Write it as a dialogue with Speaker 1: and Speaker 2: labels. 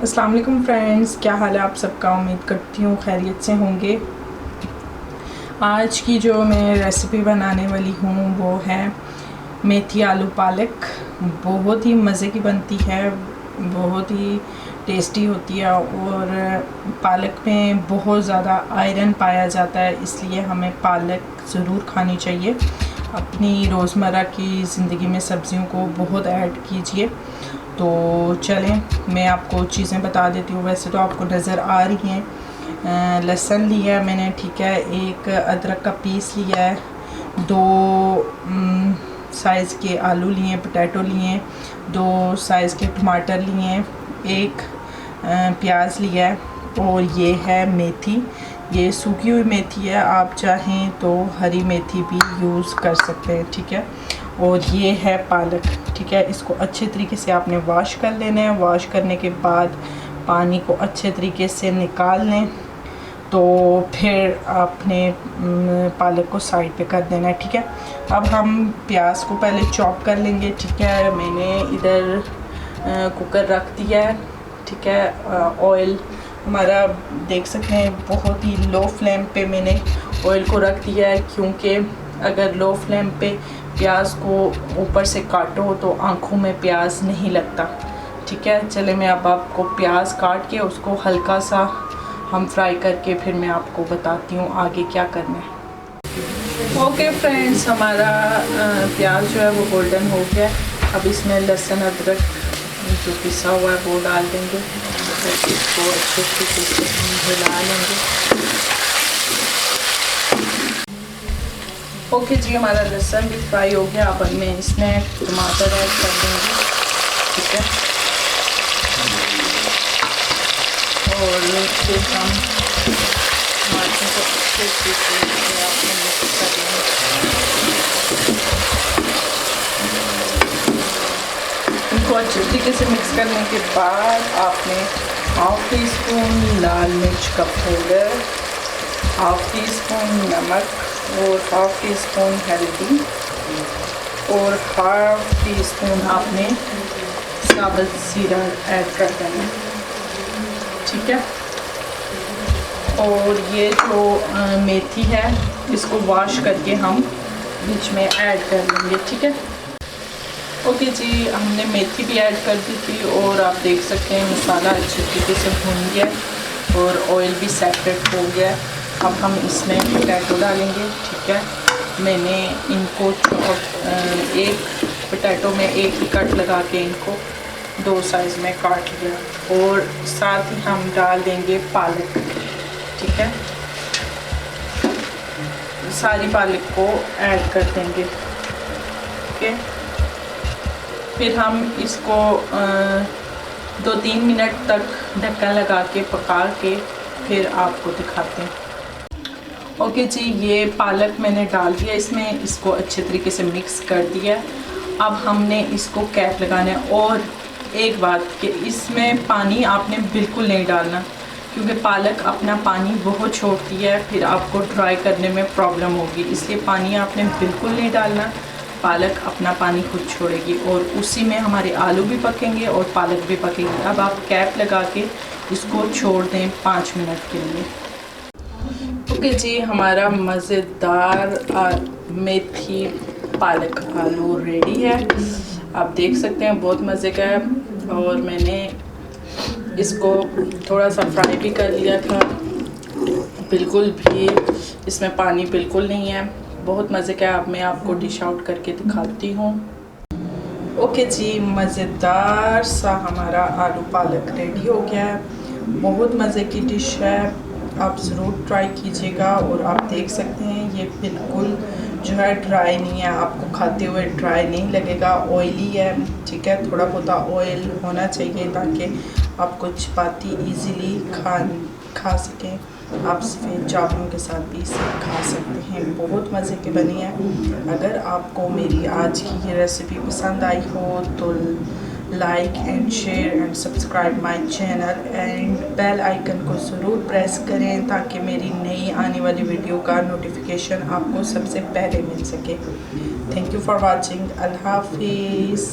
Speaker 1: अस्सलाम वालेकुम फ्रेंड्स, क्या हाल है आप सबका। उम्मीद करती हूँ खैरियत से होंगे। आज की जो मैं रेसिपी बनाने वाली हूँ वो है मेथी आलू पालक। बहुत ही मज़े की बनती है, बहुत ही टेस्टी होती है और पालक में बहुत ज़्यादा आयरन पाया जाता है, इसलिए हमें पालक ज़रूर खानी चाहिए। अपनी रोज़मर्रा की ज़िंदगी में सब्ज़ियों को बहुत ऐड कीजिए। तो चलें मैं आपको चीज़ें बता देती हूँ। वैसे तो आपको नज़र आ रही हैं। लहसुन लिया है मैंने, ठीक है। एक अदरक का पीस लिया है। 2 साइज़ के आलू लिए, पोटैटो लिए, 2 साइज़ के टमाटर लिए, एक प्याज लिया है और ये है मेथी। ये सूखी हुई मेथी है, आप चाहें तो हरी मेथी भी यूज़ कर सकते हैं, ठीक है। और ये है पालक, ठीक है। इसको अच्छे तरीके से आपने वॉश कर लेना है। वॉश करने के बाद पानी को अच्छे तरीके से निकाल लें। तो फिर आपने पालक को साइड पे कर देना है, ठीक है। अब हम प्याज को पहले चॉप कर लेंगे, ठीक है। मैंने इधर कुकर रख दिया है, ठीक है। ऑयल हमारा देख सकते हैं बहुत ही लो फ्लेम पे मैंने ऑयल को रख दिया है, क्योंकि अगर लो फ्लेम पे प्याज को ऊपर से काटो तो आँखों में प्याज नहीं लगता, ठीक है। चले मैं अब आपको प्याज काट के उसको हल्का सा हम फ्राई करके फिर मैं आपको बताती हूँ आगे क्या करना है। ओके फ्रेंड्स, हमारा प्याज जो है वो गोल्डन हो गया। अब इसमें लहसुन अदरक जो पिसा हुआ है वो डाल देंगे। इसको अच्छे तरीके से हिला लेंगे। ओके जी, हमारा लहसुन भी फ्राई हो गया। अब मैं इसमें टमाटर ऐड कर दूँगी, ठीक है। और फिर हम टमाटर को अच्छे तरीके से आपने मिक्स कर लेंगे। इनको अच्छे तरीके से मिक्स करने के बाद आपने 1/2 टीस्पून लाल मिर्च का पाउडर, 1/2 टीस्पून नमक और 1/2 टीस्पून हल्दी और 1/2 टीस्पून आपने साबुत जीरा ऐड कर देना, ठीक है। और ये जो मेथी है इसको वॉश करके हम बीच में ऐड कर लेंगे, ठीक है। ओके जी, हमने मेथी भी ऐड कर दी थी और आप देख सकते हैं मसाला अच्छे तरीके से भून गया और ऑयल भी सेपरेट हो गया। अब हम इसमें पोटैटो डालेंगे, ठीक है। मैंने इनको एक पोटैटो में एक ही कट लगा के इनको 2 साइज़ में काट लिया और साथ ही हम डाल देंगे पालक, ठीक है। सारी पालक को ऐड कर देंगे, ओके। फिर हम इसको 2-3 मिनट तक ढक्कन लगा के पका के फिर आपको दिखाते हैं। ओके जी, ये पालक मैंने डाल दिया इसमें, इसको अच्छे तरीके से मिक्स कर दिया। अब हमने इसको कैप लगाना है। और एक बात कि इसमें पानी आपने बिल्कुल नहीं डालना, क्योंकि पालक अपना पानी बहुत छोड़ती है, फिर आपको ड्राई करने में प्रॉब्लम होगी, इसलिए पानी आपने बिल्कुल नहीं डालना। पालक अपना पानी खुद छोड़ेगी और उसी में हमारे आलू भी पकेंगे और पालक भी पकेगी। अब आप कैप लगा के इसको छोड़ दें 5 मिनट के लिए। ओके जी, हमारा मज़ेदार मेथी पालक आलू रेडी है। आप देख सकते हैं बहुत मज़े का है। और मैंने इसको थोड़ा सा फ्राई भी कर लिया था, बिल्कुल भी इसमें पानी बिल्कुल नहीं है, बहुत मज़े का। अब मैं आपको डिश आउट करके दिखाती हूँ। ओके जी, मज़ेदार सा हमारा आलू पालक रेडी हो गया है। बहुत मज़े की डिश है, आप ज़रूर ट्राई कीजिएगा। और आप देख सकते हैं ये बिल्कुल जो है ड्राई नहीं है, आपको खाते हुए ड्राई नहीं लगेगा, ऑयली है, ठीक है। थोड़ा बहुत ऑयल होना चाहिए ताकि आप कुछ चपाती ईज़िली खा सकें। आप सफ़ेद चावलों के साथ भी इसे खा सकते हैं, बहुत मज़े की बनी है। अगर आपको मेरी आज की ये रेसिपी पसंद आई हो तो like and share and subscribe my channel and bell icon को ज़रूर प्रेस करें ताकि मेरी नई आने वाली वीडियो का नोटिफिकेशन आपको सबसे पहले मिल सके। Thank you for watching. अल्लाह हाफिज़।